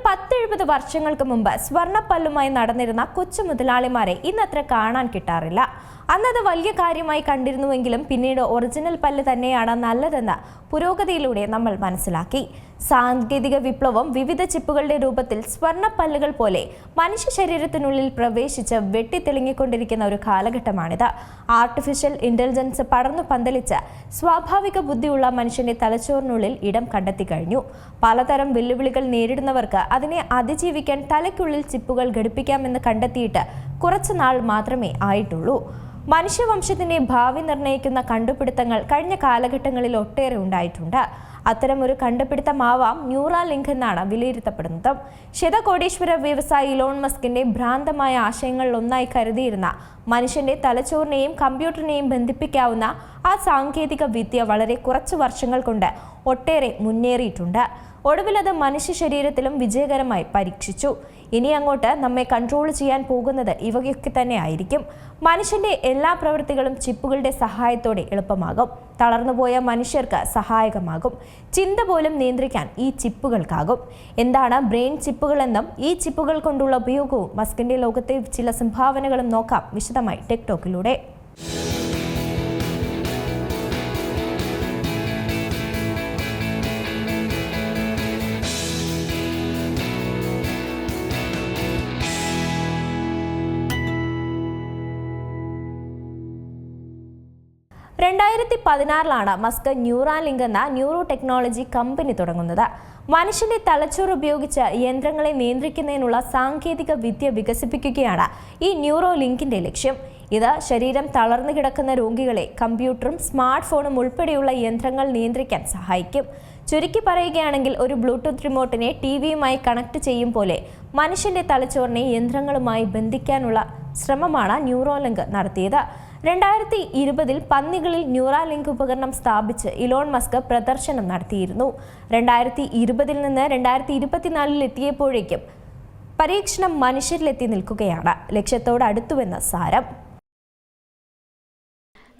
10-70 വർഷങ്ങൾക്ക് മുമ്പ് സ്വർണ്ണപ്പല്ലുമായി നടന്നിരുന്ന കൊച്ചു മുതലാളിമാരെ ഇന്നത്ര കാണാൻ കിട്ടാറില്ല. അന്നത് വലിയ കാര്യമായി കണ്ടിരുന്നുവെങ്കിലും പിന്നീട് ഒറിജിനൽ പല്ല് തന്നെയാണ് നല്ലതെന്ന് പുരോഗതിയിലൂടെ നമ്മൾ മനസ്സിലാക്കി. സാങ്കേതിക വിപ്ലവം വിവിധ ചിപ്പുകളുടെ രൂപത്തിൽ സ്വർണ്ണപ്പല്ലുകൾ പോലെ മനുഷ്യ ശരീരത്തിനുള്ളിൽ പ്രവേശിച്ച് വെട്ടിത്തിളങ്ങിക്കൊണ്ടിരിക്കുന്ന ഒരു കാലഘട്ടമാണിത്. ആർട്ടിഫിഷ്യൽ ഇന്റലിജൻസ് പടർന്നു പന്തലിച്ച് സ്വാഭാവിക ബുദ്ധിയുള്ള മനുഷ്യന്റെ തലച്ചോറിനുള്ളിൽ ഇടം കണ്ടെത്തി കഴിഞ്ഞു. പലതരം വെല്ലുവിളികൾ നേരിടുന്നവർക്ക് അതിനെ അതിജീവിക്കാൻ തലയ്ക്കുള്ളിൽ ചിപ്പുകൾ ഘടിപ്പിക്കാമെന്ന് കണ്ടെത്തിയിട്ട് കുറച്ചു നാൾ മാത്രമേ ആയിട്ടുള്ളൂ. മനുഷ്യവംശത്തിന്റെ ഭാവി നിർണ്ണയിക്കുന്ന കണ്ടുപിടുത്തങ്ങൾ കഴിഞ്ഞ കാലഘട്ടങ്ങളിൽ ഒട്ടേറെ ഉണ്ടായിട്ടുണ്ട്. അത്തരമൊരു കണ്ടുപിടുത്തമാവാം ന്യൂറാലിങ്ക് എന്നാണ് വിലയിരുത്തപ്പെടുന്നത്. ശതകോടീശ്വര വ്യവസായി ഇലോൺ മസ്കിന്റെ ഭ്രാന്തമായ ആശയങ്ങളിലൊന്നായി കരുതിയിരുന്ന മനുഷ്യന്റെ തലച്ചോറിനെയും കമ്പ്യൂട്ടറിനെയും ബന്ധിപ്പിക്കാവുന്ന ആ സാങ്കേതിക വിദ്യ വളരെ കുറച്ചു വർഷങ്ങൾ കൊണ്ട് ഒട്ടേറെ മുന്നേറിയിട്ടുണ്ട്. ഒടുവിൽ അത് മനുഷ്യ ശരീരത്തിലും വിജയകരമായി പരീക്ഷിച്ചു. ഇനി അങ്ങോട്ട് നമ്മെ കൺട്രോൾ ചെയ്യാൻ പോകുന്നത് ഇവയൊക്കെ തന്നെ ആയിരിക്കും. മനുഷ്യന്റെ എല്ലാ പ്രവൃത്തികളും ചിപ്പുകളുടെ സഹായത്തോടെ എളുപ്പമാകും. തളർന്നുപോയ മനുഷ്യർക്ക് സഹായകമാകും. ചിന്ത പോലും നിയന്ത്രിക്കാൻ ഈ ചിപ്പുകൾക്കാകും. എന്താണ് ബ്രെയിൻ ചിപ്പുകൾ എന്നും ഈ ചിപ്പുകൾ കൊണ്ടുള്ള ഉപയോഗവും മസ്കിന്റെ ലോകത്തെ ചില സംഭാവനകളും നോക്കാം വിശദമായി ടെക് ടോക്കിലൂടെ. രണ്ടായിരത്തി 2016 മസ്ക് ന്യൂറാലിങ്ക് എന്ന ന്യൂറോ ടെക്നോളജി കമ്പനി തുടങ്ങുന്നത്. മനുഷ്യന്റെ തലച്ചോറ് ഉപയോഗിച്ച് യന്ത്രങ്ങളെ നിയന്ത്രിക്കുന്നതിനുള്ള സാങ്കേതിക വിദ്യ വികസിപ്പിക്കുകയാണ് ഈ ന്യൂറോ ലിങ്കിന്റെ ലക്ഷ്യം. ഇത് ശരീരം തളർന്നു കിടക്കുന്ന രോഗികളെ കമ്പ്യൂട്ടറും സ്മാർട്ട് ഫോണും ഉൾപ്പെടെയുള്ള യന്ത്രങ്ങൾ നിയന്ത്രിക്കാൻ സഹായിക്കും. ചുരുക്കി പറയുകയാണെങ്കിൽ ഒരു ബ്ലൂടൂത്ത് റിമോട്ടിനെ ടിവിയുമായി കണക്ട് ചെയ്യും പോലെ മനുഷ്യന്റെ തലച്ചോറിനെ യന്ത്രങ്ങളുമായി ബന്ധിക്കാനുള്ള ശ്രമമാണ് ന്യൂറോലിങ്ക് നടത്തിയത്. 2020 പന്നികളിൽ ന്യൂറാലിങ്ക് ഉപകരണം സ്ഥാപിച്ച് ഇലോൺ മസ്ക് പ്രദർശനം നടത്തിയിരുന്നു. 2020 നിന്ന് 2024 എത്തിയപ്പോഴേക്കും പരീക്ഷണം മനുഷ്യരിലെത്തി നിൽക്കുകയാണ്. ലക്ഷ്യത്തോടടുത്തുവെന്ന് സാരം.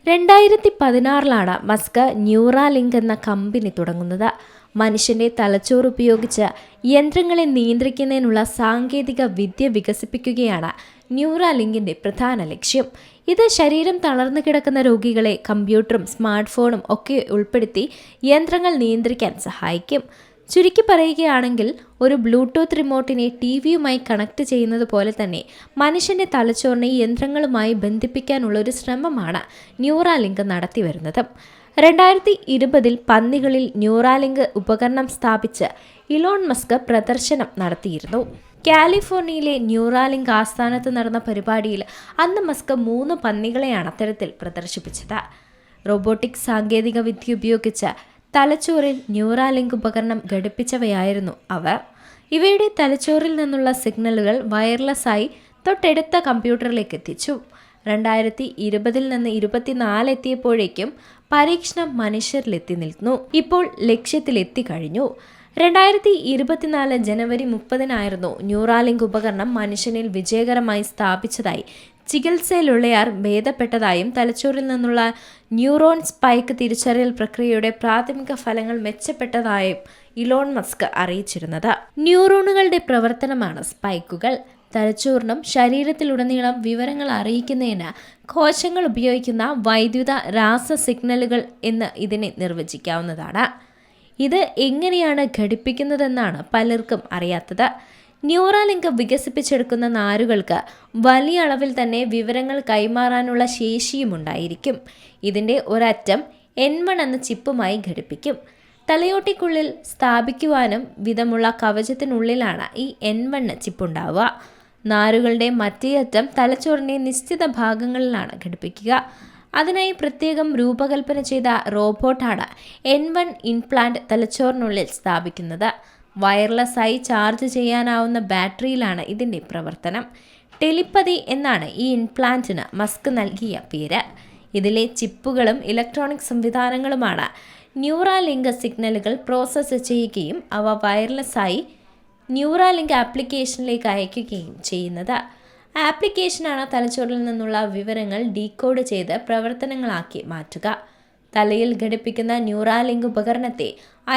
2016 മസ്ക് ന്യൂറാലിങ്ക് എന്ന കമ്പനി തുടങ്ങുന്നത്. മനുഷ്യന്റെ തലച്ചോറ് ഉപയോഗിച്ച് യന്ത്രങ്ങളെ നിയന്ത്രിക്കുന്നതിനുള്ള സാങ്കേതിക വിദ്യ വികസിപ്പിക്കുകയാണ് ന്യൂറാലിങ്കിന്റെ പ്രധാന ലക്ഷ്യം. ഇത് ശരീരം തളർന്നു കിടക്കുന്ന രോഗികളെ കമ്പ്യൂട്ടറും സ്മാർട്ട് ഫോണും ഒക്കെ ഉൾപ്പെടുത്തി യന്ത്രങ്ങൾ നിയന്ത്രിക്കാൻ സഹായിക്കും. ചുരുക്കി പറയുകയാണെങ്കിൽ ഒരു ബ്ലൂടൂത്ത് റിമോട്ടിനെ ടിവിയുമായി കണക്ട് ചെയ്യുന്നത് പോലെ തന്നെ മനുഷ്യന്റെ തലച്ചോറിനെ യന്ത്രങ്ങളുമായി ബന്ധിപ്പിക്കാനുള്ള ഒരു ശ്രമമാണ് ന്യൂറാലിങ്ക് നടത്തി വരുന്നത്. 2020 പന്നികളിൽ ന്യൂറാലിങ്ക് ഉപകരണം സ്ഥാപിച്ച് ഇലോൺ മസ്ക് പ്രദർശനം നടത്തിയിരുന്നു. കാലിഫോർണിയയിലെ ന്യൂറാലിങ്ക് ആസ്ഥാനത്ത് നടന്ന പരിപാടിയിൽ അന്ന് മസ്ക് 3 പന്നികളെയാണ് അത്തരത്തിൽ പ്രദർശിപ്പിച്ചത്. റോബോട്ടിക് സാങ്കേതിക വിദ്യ ഉപയോഗിച്ച് തലച്ചോറിൽ ന്യൂറാലിങ്ക് ഉപകരണം ഘടിപ്പിച്ചവയായിരുന്നു അവ. ഇവയുടെ തലച്ചോറിൽ നിന്നുള്ള സിഗ്നലുകൾ വയർലെസ്സായി തൊട്ടടുത്ത കമ്പ്യൂട്ടറിലേക്ക് എത്തിച്ചു. 2020 നിന്ന് 2024 എത്തിയപ്പോഴേക്കും പരീക്ഷണം മനുഷ്യരിലെത്തി നിൽക്കുന്നു. ഇപ്പോൾ ലക്ഷ്യത്തിലെത്തി കഴിഞ്ഞു. 2024 ജനുവരി 30 ന്യൂറാലിങ്ക് ഉപകരണം മനുഷ്യനിൽ വിജയകരമായി സ്ഥാപിച്ചതായി ചികിത്സയിലുള്ളയാർ ഭേദപ്പെട്ടതായും തലച്ചോറിൽ നിന്നുള്ള ന്യൂറോൺ സ്പൈക്ക് തിരിച്ചറിയൽ പ്രക്രിയയുടെ പ്രാഥമിക ഫലങ്ങൾ മെച്ചപ്പെട്ടതായും ഇലോൺ മസ്ക് അറിയിച്ചിരുന്നത്. ന്യൂറോണുകളുടെ പ്രവർത്തനമാണ് സ്പൈക്കുകൾ. തലച്ചോറിനും ശരീരത്തിലുടനീളം വിവരങ്ങൾ അറിയിക്കുന്നതിന് കോശങ്ങൾ ഉപയോഗിക്കുന്ന വൈദ്യുത രാസ സിഗ്നലുകൾ എന്ന് ഇതിനെ നിർവചിക്കാവുന്നതാണ്. ഇത് എങ്ങനെയാണ് ഘടിപ്പിക്കുന്നതെന്നാണ് പലർക്കും അറിയാത്തത്. ന്യൂറാലിങ്ക് വികസിപ്പിച്ചെടുക്കുന്ന നാരുകൾക്ക് വലിയ അളവിൽ തന്നെ വിവരങ്ങൾ കൈമാറാനുള്ള ശേഷിയുമുണ്ടായിരിക്കും. ഇതിൻ്റെ ഒരറ്റം N1 എന്ന ചിപ്പുമായി ഘടിപ്പിക്കും. തലയോട്ടിക്കുള്ളിൽ സ്ഥാപിക്കുവാനും വിധമുള്ള കവചത്തിനുള്ളിലാണ് ഈ N1 ചിപ്പുണ്ടാവുക. നാരുകളുടെ മറ്റേ അറ്റം തലച്ചോറിൻ്റെ നിശ്ചിത ഭാഗങ്ങളിലാണ് ഘടിപ്പിക്കുക. അതിനായി പ്രത്യേകം രൂപകൽപ്പന ചെയ്ത റോബോട്ടാണ് N1 ഇംപ്ലാന്റ് തലച്ചോറിനുള്ളിൽ സ്ഥാപിക്കുന്നത്. വയർലെസ്സായി ചാർജ് ചെയ്യാനാവുന്ന ബാറ്ററിയിലാണ് ഇതിൻ്റെ പ്രവർത്തനം. ടെലിപ്പതി എന്നാണ് ഈ ഇംപ്ലാന്റിന് മസ്ക് നൽകിയ പേര്. ഇതിലെ ചിപ്പുകളും ഇലക്ട്രോണിക് സംവിധാനങ്ങളുമാണ് ന്യൂറാലിങ്ക് സിഗ്നലുകൾ പ്രോസസ്സ് ചെയ്യുകയും അവ വയർലെസ്സായി ന്യൂറാലിങ്ക് ആപ്ലിക്കേഷനിലേക്ക് അയക്കുകയും ചെയ്യുന്നത്. ആപ്ലിക്കേഷനാണ് തലച്ചോറിൽ നിന്നുള്ള വിവരങ്ങൾ ഡീകോഡ് ചെയ്ത് പ്രവർത്തനങ്ങളാക്കി മാറ്റുക. തലയിൽ ഘടിപ്പിക്കുന്ന ന്യൂറാലിങ്ക് ഉപകരണത്തെ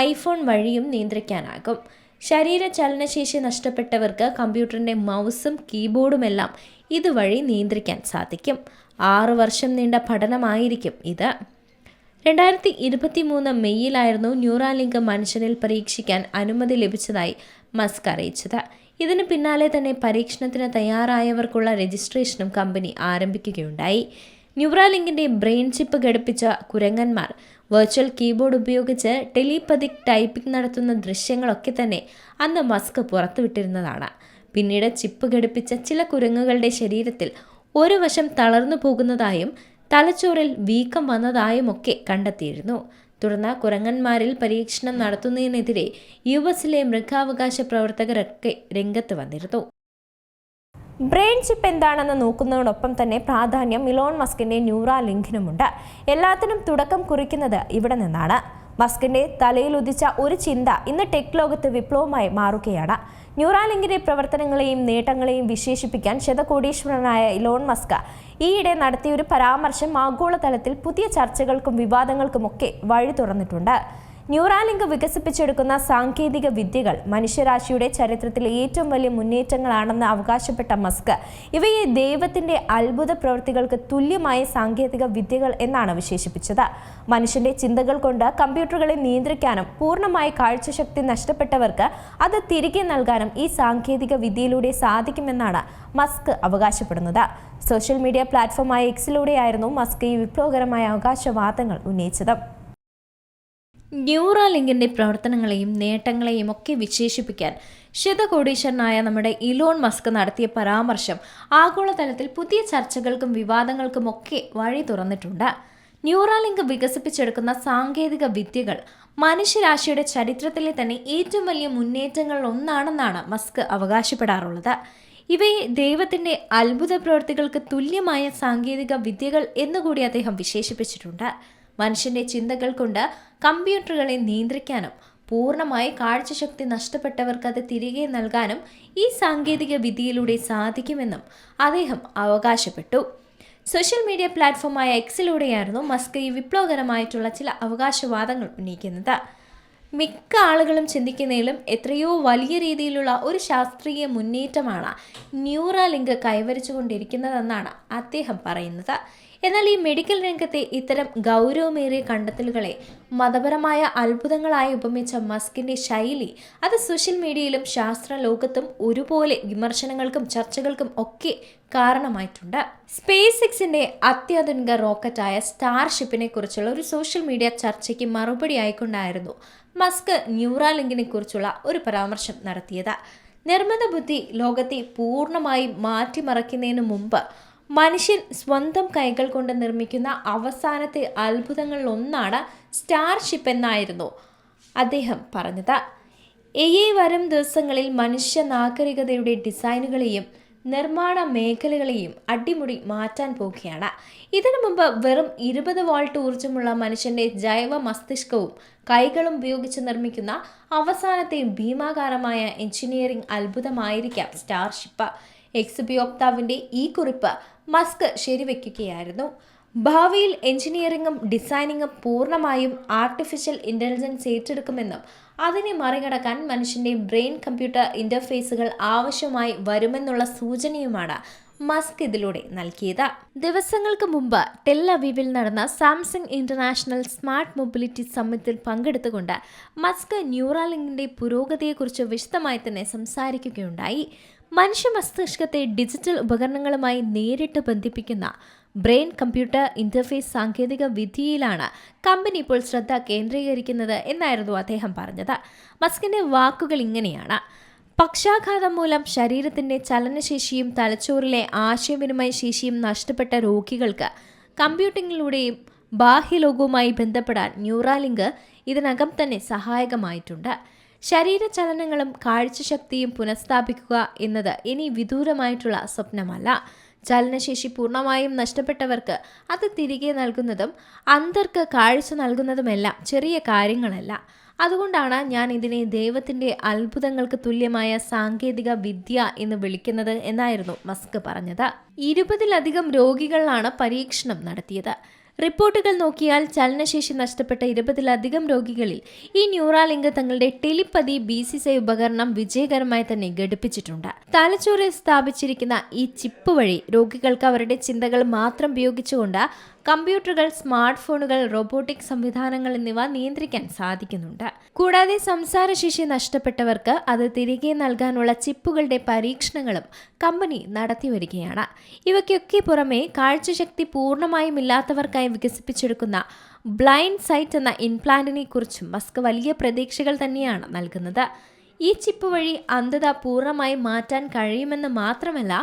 ഐഫോൺ വഴിയും നിയന്ത്രിക്കാനാകും. ശരീര ചലനശേഷി നഷ്ടപ്പെട്ടവർക്ക് കമ്പ്യൂട്ടറിൻ്റെ മൗസും കീബോർഡുമെല്ലാം ഇതുവഴി നിയന്ത്രിക്കാൻ സാധിക്കും. 6 വർഷം നീണ്ട പഠനമായിരിക്കും ഇത്. 2023 മെയ്യിലായിരുന്നു ന്യൂറാലിങ്ക് മനുഷ്യനിൽ പരീക്ഷിക്കാൻ അനുമതി ലഭിച്ചതായി മസ്ക് അറിയിച്ചത്. ഇതിന് പിന്നാലെ തന്നെ പരീക്ഷണത്തിന് തയ്യാറായവർക്കുള്ള രജിസ്ട്രേഷനും കമ്പനി ആരംഭിക്കുകയുണ്ടായി. ന്യൂറാലിങ്കിന്റെ ബ്രെയിൻ ചിപ്പ് ഘടിപ്പിച്ച കുരങ്ങന്മാർ വെർച്വൽ കീബോർഡ് ഉപയോഗിച്ച് ടെലിപതിക് ടൈപ്പിംഗ് നടത്തുന്ന ദൃശ്യങ്ങളൊക്കെ തന്നെ അന്ന് മസ്ക് പുറത്തുവിട്ടിരുന്നതാണ്. പിന്നീട് ചിപ്പ് ഘടിപ്പിച്ച ചില കുരങ്ങുകളുടെ ശരീരത്തിൽ ഒരു വശം തളർന്നു പോകുന്നതായും തലച്ചോറിൽ വീക്കം വന്നതായുമൊക്കെ കണ്ടെത്തിയിരുന്നു. തുടർന്ന് കുരങ്ങന്മാരിൽ പരീക്ഷണം നടത്തുന്നതിനെതിരെ യുഎസിലെ മൃഗാവകാശ പ്രവർത്തകരൊക്കെ രംഗത്ത് വന്നിരുന്നു. ബ്രെയിൻ ചിപ്പ് എന്താണെന്ന് നോക്കുന്നതോടൊപ്പം തന്നെ പ്രാധാന്യം ഇലോൺ മസ്കിന്റെ ന്യൂറാലിങ്കിനുമുണ്ട്. എല്ലാത്തിനും തുടക്കം കുറിക്കുന്നത് ഇവിടെ നിന്നാണ്. മസ്കിന്റെ തലയിൽ ഉദിച്ച ഒരു ചിന്ത ഇന്ന് ടെക് ലോകത്ത് വിപ്ലവമായി മാറുകയാണ്. ന്യൂറാലിങ്കിന്റെ പ്രവർത്തനങ്ങളെയും നേട്ടങ്ങളെയും വിശേഷിപ്പിക്കാൻ ശതകോടീശ്വരനായ ഇലോൺ മസ്ക് ഈയിടെ നടത്തിയ ഒരു പരാമർശം ആഗോളതലത്തിൽ പുതിയ ചർച്ചകൾക്കും വിവാദങ്ങൾക്കുമൊക്കെ വഴി തുറന്നിട്ടുണ്ട്. ന്യൂറാലിങ്ക് വികസിപ്പിച്ചെടുക്കുന്ന സാങ്കേതിക വിദ്യകൾ മനുഷ്യരാശിയുടെ ചരിത്രത്തിലെ ഏറ്റവും വലിയ മുന്നേറ്റങ്ങളാണെന്ന് അവകാശപ്പെട്ട മസ്ക് ഇവയെ ദൈവത്തിന്റെ അത്ഭുത പ്രവൃത്തികൾക്ക് തുല്യമായ സാങ്കേതിക വിദ്യകൾ എന്നാണ് വിശേഷിപ്പിച്ചത്. മനുഷ്യന്റെ ചിന്തകൾ കൊണ്ട് കമ്പ്യൂട്ടറുകളെ നിയന്ത്രിക്കാനും പൂർണ്ണമായ കാഴ്ചശക്തി നഷ്ടപ്പെട്ടവർക്ക് അത് തിരികെ നൽകാനും ഈ സാങ്കേതിക വിദ്യയിലൂടെ സാധിക്കുമെന്നാണ് മസ്ക് അവകാശപ്പെടുന്നത്. സോഷ്യൽ മീഡിയ പ്ലാറ്റ്ഫോമായ എക്സിലൂടെയായിരുന്നു മസ്ക് ഈ വിപ്ലവകരമായ അവകാശവാദങ്ങൾ ഉന്നയിച്ചത്. ന്യൂറാലിങ്കിന്റെ പ്രവർത്തനങ്ങളെയും നേട്ടങ്ങളെയും ഒക്കെ വിശേഷിപ്പിക്കാൻ ശതകോടീശ്വരനായ നമ്മുടെ ഇലോൺ മസ്ക് നടത്തിയ പരാമർശം ആഗോളതലത്തിൽ പുതിയ ചർച്ചകൾക്കും വിവാദങ്ങൾക്കും ഒക്കെ വഴി തുറന്നിട്ടുണ്ട്. ന്യൂറാലിങ്ക് വികസിപ്പിച്ചെടുക്കുന്ന സാങ്കേതിക വിദ്യകൾ മനുഷ്യരാശിയുടെ ചരിത്രത്തിലെ തന്നെ ഏറ്റവും വലിയ മുന്നേറ്റങ്ങളിൽ ഒന്നാണെന്നാണ് മസ്ക് അവകാശപ്പെടാറുള്ളത്. ഇവയെ ദൈവത്തിന്റെ അത്ഭുത പ്രവൃത്തികൾക്ക് തുല്യമായ സാങ്കേതിക വിദ്യകൾ എന്നുകൂടി അദ്ദേഹം വിശേഷിപ്പിച്ചിട്ടുണ്ട്. മനുഷ്യന്റെ ചിന്തകൾ കൊണ്ട് കമ്പ്യൂട്ടറുകളെ നിയന്ത്രിക്കാനും പൂർണ്ണമായി കാഴ്ചശക്തി നഷ്ടപ്പെട്ടവർക്ക് അത് തിരികെ നൽകാനും ഈ സാങ്കേതിക വിദ്യയിലൂടെ സാധിക്കുമെന്നും അദ്ദേഹം അവകാശപ്പെട്ടു. സോഷ്യൽ മീഡിയ പ്ലാറ്റ്ഫോമായ എക്സിലൂടെയായിരുന്നു മസ്ക് ഈ വിപ്ലവകരമായിട്ടുള്ള ചില അവകാശവാദങ്ങൾ ഉന്നയിക്കുന്നത്. മിക്ക ആളുകളും ചിന്തിക്കുന്നതിലും എത്രയോ വലിയ രീതിയിലുള്ള ഒരു ശാസ്ത്രീയ മുന്നേറ്റമാണ് ന്യൂറാലിങ്ക് കൈവരിച്ചുകൊണ്ടിരിക്കുന്നതെന്നാണ് അദ്ദേഹം പറയുന്നത്. എന്നാൽ ഈ മെഡിക്കൽ രംഗത്തെ ഇത്തരം ഗൗരവമേറിയ കണ്ടെത്തലുകളെ മതപരമായ അത്ഭുതങ്ങളായി ഉപമിച്ച മസ്കിന്റെ ശൈലി അത് സോഷ്യൽ മീഡിയയിലും ശാസ്ത്ര ലോകത്തും ഒരുപോലെ വിമർശനങ്ങൾക്കും ചർച്ചകൾക്കും ഒക്കെ കാരണമായിട്ടുണ്ട്. സ്പേസ് എക്സിന്റെ അത്യാധുനിക റോക്കറ്റായ സ്റ്റാർഷിപ്പിനെ കുറിച്ചുള്ള ഒരു സോഷ്യൽ മീഡിയ ചർച്ചയ്ക്ക് മറുപടി ആയിക്കൊണ്ടായിരുന്നു മസ്ക് ന്യൂറാലിങ്കിനെ കുറിച്ചുള്ള ഒരു പരാമർശം നടത്തിയത്. നിർമ്മിത ബുദ്ധി ലോകത്തെ പൂർണ്ണമായി മാറ്റിമറിക്കുന്നതിന് മുമ്പ് മനുഷ്യൻ സ്വന്തം കൈകൾ കൊണ്ട് നിർമ്മിക്കുന്ന അവസാനത്തെ അത്ഭുതങ്ങളിലൊന്നാണ് സ്റ്റാർഷിപ്പ് എന്നായിരുന്നു അദ്ദേഹം പറഞ്ഞത്. വരും ദിവസങ്ങളിൽ മനുഷ്യ നാഗരികതയുടെ ഡിസൈനുകളെയും നിർമ്മാണ മേഖലകളെയും അടിമുടി മാറ്റാൻ പോകുകയാണ്. ഇതിനു മുമ്പ് വെറും 20 വോൾട്ട് ഊർജ്ജമുള്ള മനുഷ്യന്റെ ജൈവ മസ്തിഷ്കവും കൈകളും ഉപയോഗിച്ച് നിർമ്മിക്കുന്ന അവസാനത്തെ ഭീമാകാരമായ എഞ്ചിനീയറിംഗ് അത്ഭുതമായിരിക്കാം സ്റ്റാർഷിപ്പ്. എക്സ് ഉപയോക്താവിന്റെ ഈ കുറിപ്പ് മസ്ക് ശരിവെക്കുകയായിരുന്നു. ഭാവിയിൽ എഞ്ചിനീയറിംഗും ഡിസൈനിങ്ങും പൂർണ്ണമായും ആർട്ടിഫിഷ്യൽ ഇന്റലിജൻസ് ഏറ്റെടുക്കുമെന്നും അതിനെ മറികടക്കാൻ മനുഷ്യന്റെ ബ്രെയിൻ കമ്പ്യൂട്ടർ ഇന്റർഫേസുകൾ ആവശ്യമായി വരുമെന്നുള്ള സൂചനയുമാണ് മസ്ക് ഇതിലൂടെ നൽകിയത്. ദിവസങ്ങൾക്ക് മുമ്പ് ടെൽ അവീവിൽ നടന്ന സാംസങ് ഇന്റർനാഷണൽ സ്മാർട്ട് മൊബിലിറ്റി സമ്മിറ്റിൽ പങ്കെടുത്തുകൊണ്ട് മസ്ക് ന്യൂറാലിങ്കിന്റെ പുരോഗതിയെക്കുറിച്ച് വിശദമായി തന്നെ സംസാരിക്കുകയുണ്ടായി. മനുഷ്യ മസ്തിഷ്കത്തെ ഡിജിറ്റൽ ഉപകരണങ്ങളുമായി നേരിട്ട് ബന്ധിപ്പിക്കുന്ന ബ്രെയിൻ കമ്പ്യൂട്ടർ ഇന്റർഫേസ് സാങ്കേതിക വിദ്യയിലാണ് കമ്പനി ഇപ്പോൾ ശ്രദ്ധ കേന്ദ്രീകരിക്കുന്നത് എന്നായിരുന്നു അദ്ദേഹം പറഞ്ഞത്. മസ്കിന്റെ വാക്കുകൾ ഇങ്ങനെയാണ്: പക്ഷാഘാതം മൂലം ശരീരത്തിന്റെ ചലനശേഷിയും തലച്ചോറിലെ ആശയവിനിമയ ശേഷിയും നഷ്ടപ്പെട്ട രോഗികൾക്ക് കമ്പ്യൂട്ടിങ്ങിലൂടെയും ബാഹ്യലോകവുമായി ബന്ധപ്പെടാൻ ന്യൂറാലിങ്ക് ഇതിനകം തന്നെ സഹായകമായിട്ടുണ്ട്. ശരീരചലനങ്ങളും കാഴ്ചശക്തിയും പുനഃസ്ഥാപിക്കുക എന്നത് ഇനി വിദൂരമായിട്ടുള്ള സ്വപ്നമല്ല. ചലനശേഷി പൂർണ്ണമായും നഷ്ടപ്പെട്ടവർക്ക് അത് തിരികെ നൽകുന്നതും അന്ധർക്ക് കാഴ്ച നൽകുന്നതുമെല്ലാം ചെറിയ കാര്യങ്ങളല്ല. അതുകൊണ്ടാണ് ഞാൻ ഇതിനെ ദൈവത്തിൻ്റെ അത്ഭുതങ്ങൾക്ക് തുല്യമായ സാങ്കേതിക വിദ്യ എന്ന് വിളിക്കുന്നത് എന്നായിരുന്നു മസ്ക് പറഞ്ഞത്. 20-ലധികം രോഗികളിലാണ് പരീക്ഷണം നടത്തിയത്. റിപ്പോർട്ടുകൾ നോക്കിയാൽ ചലനശേഷി നഷ്ടപ്പെട്ട 20-ലധികം രോഗികളിൽ ഈ ന്യൂറാലിങ്ക് തങ്ങളുടെ ടെലിപ്പതി BCCI ഉപകരണം വിജയകരമായി തന്നെ ഘടിപ്പിച്ചിട്ടുണ്ട്. തലച്ചോറിൽ സ്ഥാപിച്ചിരിക്കുന്ന ഈ ചിപ്പ് വഴി രോഗികൾക്ക് അവരുടെ ചിന്തകൾ മാത്രം ഉപയോഗിച്ചുകൊണ്ട് കമ്പ്യൂട്ടറുകൾ, സ്മാർട്ട് ഫോണുകൾ, റോബോട്ടിക് സംവിധാനങ്ങൾ എന്നിവ നിയന്ത്രിക്കാൻ സാധിക്കുന്നുണ്ട്. കൂടാതെ സംസാരശേഷി നഷ്ടപ്പെട്ടവർക്ക് അത് തിരികെ നൽകാനുള്ള ചിപ്പുകളുടെ പരീക്ഷണങ്ങളും കമ്പനി നടത്തിവരികയാണ്. ഇവയ്ക്കൊക്കെ പുറമെ കാഴ്ചശക്തി പൂർണ്ണമായും ഇല്ലാത്തവർക്കായി വികസിപ്പിച്ചെടുക്കുന്ന ബ്ലൈൻഡ് സൈറ്റ് എന്ന ഇംപ്ലാന്റിനെ കുറിച്ചും മസ്ക് വലിയ പ്രതീക്ഷകൾ തന്നെയാണ് നൽകുന്നത്. ഈ ചിപ്പ് വഴി അന്ധത പൂർണ്ണമായി മാറ്റാൻ കഴിയുമെന്ന് മാത്രമല്ല,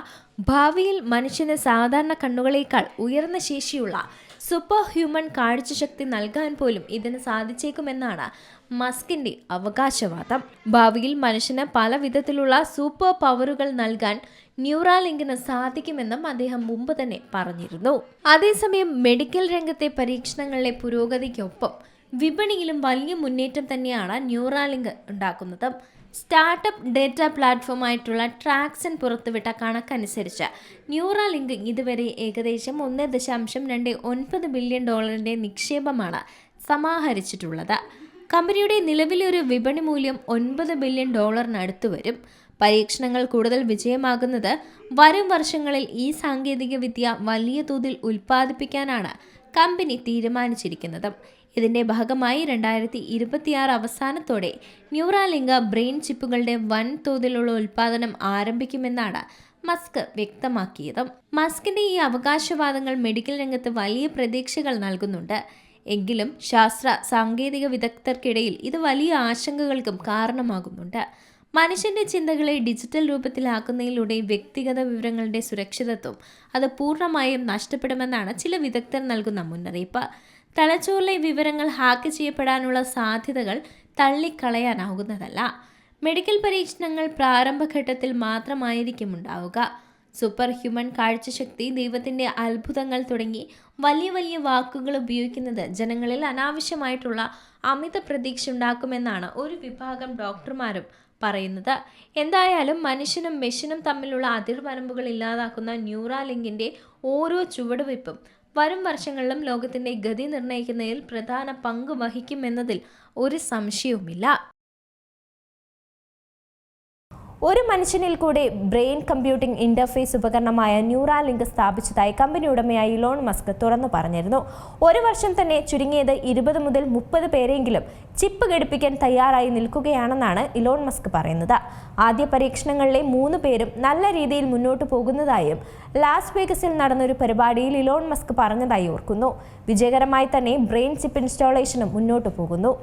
ഭാവിയിൽ മനുഷ്യന് സാധാരണ കണ്ണുകളേക്കാൾ ഉയർന്ന ശേഷിയുള്ള സൂപ്പർ ഹ്യൂമൻ കാഴ്ചശക്തി നൽകാൻ പോലും ഇതിന് സാധിച്ചേക്കുമെന്നാണ് മസ്കിന്റെ അവകാശവാദം. ഭാവിയിൽ മനുഷ്യന് പല വിധത്തിലുള്ള സൂപ്പർ പവറുകൾ നൽകാൻ ന്യൂറാലിങ്കിന് സാധിക്കുമെന്നും അദ്ദേഹം മുമ്പ് തന്നെ പറഞ്ഞിരുന്നു. അതേസമയം മെഡിക്കൽ രംഗത്തെ പരീക്ഷണങ്ങളിലെ പുരോഗതിക്കൊപ്പം വിപണിയിലും വലിയ മുന്നേറ്റം തന്നെയാണ് ന്യൂറാലിങ്ക് ഉണ്ടാക്കുന്നത്. സ്റ്റാർട്ടപ്പ് ഡേറ്റ പ്ലാറ്റ്ഫോമായിട്ടുള്ള ട്രാക്സൺ പുറത്തുവിട്ട കണക്കനുസരിച്ച് ന്യൂറാലിങ്ക് ഇതുവരെ ഏകദേശം $1.29 ബില്യൺ നിക്ഷേപമാണ് സമാഹരിച്ചിട്ടുള്ളത്. കമ്പനിയുടെ നിലവിലെ ഒരു വിപണി മൂല്യം $9 ബില്യൺ അടുത്തു വരും. പരീക്ഷണങ്ങൾ കൂടുതൽ വിജയമാകുന്നത് വരും വർഷങ്ങളിൽ ഈ സാങ്കേതികവിദ്യ വലിയ തോതിൽ ഉൽപ്പാദിപ്പിക്കാനാണ് കമ്പനി തീരുമാനിച്ചിരിക്കുന്നത്. ഇതിന്റെ ഭാഗമായി 2026 അവസാനത്തോടെ ന്യൂറാലിങ്ക് ബ്രെയിൻ ചിപ്പുകളുടെ വൻ തോതിലുള്ള ഉൽപ്പാദനം ആരംഭിക്കുമെന്നാണ് മസ്ക് വ്യക്തമാക്കിയത്. മസ്കിന്റെ ഈ അവകാശവാദങ്ങൾ മെഡിക്കൽ രംഗത്ത് വലിയ പ്രതീക്ഷകൾ നൽകുന്നുണ്ട്. എങ്കിലും ശാസ്ത്ര സാങ്കേതിക വിദഗ്ധർക്കിടയിൽ ഇത് വലിയ ആശങ്കകൾക്കും കാരണമാകുന്നുണ്ട്. മനുഷ്യന്റെ ചിന്തകളെ ഡിജിറ്റൽ രൂപത്തിലാക്കുന്നതിലൂടെ വ്യക്തിഗത വിവരങ്ങളുടെ സുരക്ഷിതത്വം അത് പൂർണ്ണമായും നഷ്ടപ്പെടുമെന്നാണ് ചില വിദഗ്ധർ നൽകുന്ന മുന്നറിയിപ്പ്. തലച്ചോറിലെ വിവരങ്ങൾ ഹാക്ക് ചെയ്യപ്പെടാനുള്ള സാധ്യതകൾ തള്ളിക്കളയാനാകുന്നതല്ല. മെഡിക്കൽ പരീക്ഷണങ്ങൾ പ്രാരംഭഘട്ടത്തിൽ മാത്രമായിരിക്കും ഉണ്ടാവുക. സൂപ്പർ ഹ്യൂമൻ കാഴ്ചശക്തി, ദൈവത്തിന്റെ അത്ഭുതങ്ങൾ തുടങ്ങി വലിയ വലിയ വാക്കുകൾ ഉപയോഗിക്കുന്നത് ജനങ്ങളിൽ അനാവശ്യമായിട്ടുള്ള അമിത പ്രതീക്ഷ ഉണ്ടാക്കുമെന്നാണ് ഒരു വിഭാഗം ഡോക്ടർമാരും പറയുന്നത്. എന്തായാലും മനുഷ്യനും മെഷീനും തമ്മിലുള്ള അതിർവരമ്പുകൾ ഇല്ലാതാക്കുന്ന ന്യൂറാലിങ്കിന്റെ ഓരോ ചുവടുവയ്പും വരും വർഷങ്ങളിലും ലോകത്തിന്റെ ഗതി നിർണ്ണയിക്കുന്നതിൽ പ്രധാന പങ്ക് വഹിക്കുമെന്നതിൽ ഒരു സംശയവുമില്ല. ഒരു മനുഷ്യനിൽ കൂടെ ബ്രെയിൻ കമ്പ്യൂട്ടിംഗ് ഇന്റർഫേസ് ഉപകരണമായ ന്യൂറാലിങ്ക് സ്ഥാപിച്ചതായി കമ്പനി ഉടമയായ ഇലോൺ മസ്ക് തുറന്നു പറഞ്ഞിരുന്നു. ഒരു വർഷം തന്നെ ചുരുങ്ങിയത് 20 മുതൽ 30 പേരെങ്കിലും ചിപ്പ് ഘടിപ്പിക്കാൻ തയ്യാറായി നിൽക്കുകയാണെന്നാണ് ഇലോൺ മസ്ക് പറയുന്നത്. ആദ്യ പരീക്ഷണങ്ങളിലെ 3 പേരും നല്ല രീതിയിൽ മുന്നോട്ട് പോകുന്നതായും ലാസ് വേഗസിൽ നടന്നൊരു പരിപാടിയിൽ ഇലോൺ മസ്ക് പറഞ്ഞതായി ഓർക്കുന്നു. വിജയകരമായി തന്നെ ബ്രെയിൻ ചിപ്പ് ഇൻസ്റ്റാളേഷനും മുന്നോട്ട് പോകുന്നു.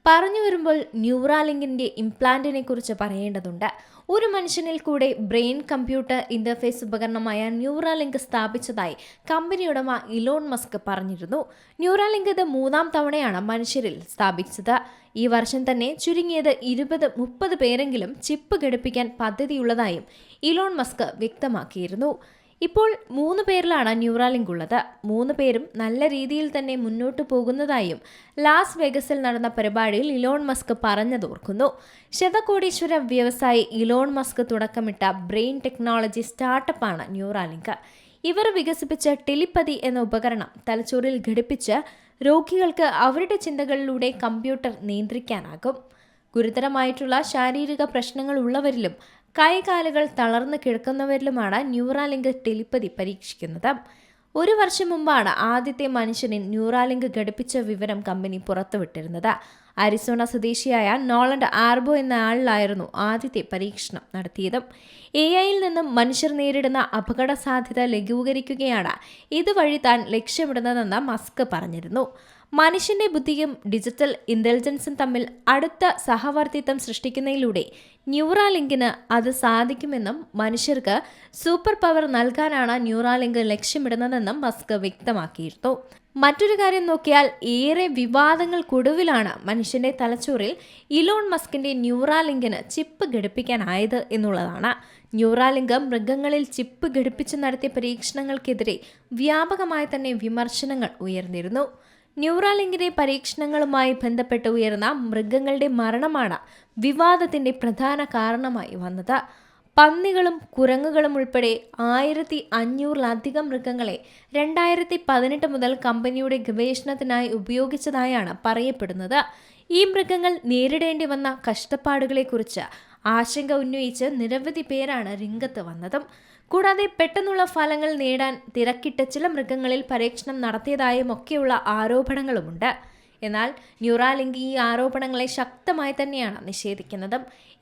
പറഞ്ഞു വരുമ്പോൾ ന്യൂറാലിങ്കിന്റെ ഇംപ്ലാന്റിനെ കുറിച്ച് പറയേണ്ടതുണ്ട്. ഒരു മനുഷ്യനിൽ കൂടെ ബ്രെയിൻ കമ്പ്യൂട്ടർ ഇന്റർഫേസ് ഉപകരണമായ ന്യൂറാലിങ്ക് സ്ഥാപിച്ചതായി കമ്പനി ഉടമ ഇലോൺ മസ്ക് പറഞ്ഞിരുന്നു. ന്യൂറാലിങ്ക് ഇത് 3ാം തവണയാണ് മനുഷ്യരിൽ സ്ഥാപിച്ചത്. ഈ വർഷം തന്നെ ചുരുങ്ങിയത് 20-30 പേരെങ്കിലും ചിപ്പ് ഘടിപ്പിക്കാൻ പദ്ധതിയുള്ളതായും ഇലോൺ മസ്ക് വ്യക്തമാക്കിയിരുന്നു. ഇപ്പോൾ 3 പേരിലാണ് ന്യൂറാലിങ്ക് ഉള്ളത്. 3 പേരും നല്ല രീതിയിൽ തന്നെ മുന്നോട്ട് പോകുന്നതായും ലാസ് വേഗസിൽ നടന്ന പരിപാടിയിൽ ഇലോൺ മസ്ക് പറഞ്ഞതോർക്കുന്നു. ശതകോടീശ്വര വ്യവസായി ഇലോൺ മസ്ക് തുടക്കമിട്ട ബ്രെയിൻ ടെക്നോളജി സ്റ്റാർട്ടപ്പാണ് ന്യൂറാലിങ്ക്. ഇവർ വികസിപ്പിച്ച ടെലിപ്പതി എന്ന ഉപകരണം തലച്ചോറിൽ ഘടിപ്പിച്ച് രോഗികൾക്ക് അവരുടെ ചിന്തകളിലൂടെ കമ്പ്യൂട്ടർ നിയന്ത്രിക്കാനാകും. ഗുരുതരമായിട്ടുള്ള ശാരീരിക പ്രശ്നങ്ങൾ ഉള്ളവരിലും കൈകാലുകൾ തളർന്നു കിടക്കുന്നവരിലുമാണ് ന്യൂറാലിങ്ക് ടെലിപ്പതി പരീക്ഷിക്കുന്നത്. 1 വർഷം മുമ്പാണ് ആദ്യത്തെ മനുഷ്യനെ ന്യൂറാലിങ്ക് ഘടിപ്പിച്ച വിവരം കമ്പനി പുറത്തുവിട്ടിരുന്നത്. അരിസോണ സ്വദേശിയായ നോളണ്ട് ആർബോ എന്ന ആളിലായിരുന്നു ആദ്യത്തെ പരീക്ഷണം നടത്തിയത്. AI-യിൽ നിന്നും മനുഷ്യർ നേരിടുന്ന അപകട സാധ്യത ലഘൂകരിക്കുകയാണ് ഇതുവഴി താൻ ലക്ഷ്യമിടുന്നതെന്ന് മസ്ക് പറഞ്ഞിരുന്നു. മനുഷ്യന്റെ ബുദ്ധിയും ഡിജിറ്റൽ ഇന്റലിജൻസും തമ്മിൽ അടുത്ത സഹവർത്തിത്വം സൃഷ്ടിക്കുന്നതിലൂടെ ന്യൂറാലിങ്കിന് അത് സാധിക്കുമെന്നും മനുഷ്യർക്ക് സൂപ്പർ പവർ നൽകാനാണ് ന്യൂറാലിങ്ക് ലക്ഷ്യമിടുന്നതെന്നും മസ്ക് വ്യക്തമാക്കിയിരുന്നു. മറ്റൊരു കാര്യം നോക്കിയാൽ ഏറെ വിവാദങ്ങൾക്കൊടുവിലാണ് മനുഷ്യന്റെ തലച്ചോറിൽ ഇലോൺ മസ്കിന്റെ ന്യൂറാലിങ്കിന് ചിപ്പ് ഘടിപ്പിക്കാനായത് എന്നുള്ളതാണ്. ന്യൂറാലിങ്ക് മൃഗങ്ങളിൽ ചിപ്പ് ഘടിപ്പിച്ച് നടത്തിയ പരീക്ഷണങ്ങൾക്കെതിരെ വ്യാപകമായി തന്നെ വിമർശനങ്ങൾ ഉയർന്നിരുന്നു. ന്യൂറാലിങ്കിന്റെ പരീക്ഷണങ്ങളുമായി ബന്ധപ്പെട്ട് ഉയർന്ന മൃഗങ്ങളുടെ മരണമാണ് വിവാദത്തിന്റെ പ്രധാന കാരണമായി വന്നത്. പന്നികളും കുരങ്ങുകളും ഉൾപ്പെടെ 1500-ലധികം മൃഗങ്ങളെ 2018 മുതൽ കമ്പനിയുടെ ഗവേഷണത്തിനായി ഉപയോഗിച്ചതായാണ് പറയപ്പെടുന്നത്. ഈ മൃഗങ്ങൾ നേരിടേണ്ടി വന്ന കഷ്ടപ്പാടുകളെക്കുറിച്ച് ആശങ്ക ഉന്നയിച്ച് നിരവധി പേരാണ് രംഗത്ത് വന്നതും. കൂടാതെ പെട്ടെന്നുള്ള ഫലങ്ങൾ നേടാൻ തിരക്കിട്ട് ചില മൃഗങ്ങളിൽ പരീക്ഷണം നടത്തിയതായും ഒക്കെയുള്ള ആരോപണങ്ങളുമുണ്ട്. എന്നാൽ ന്യൂറാലിങ്ക് ഈ ആരോപണങ്ങളെ ശക്തമായി തന്നെയാണ് നിഷേധിക്കുന്നത്.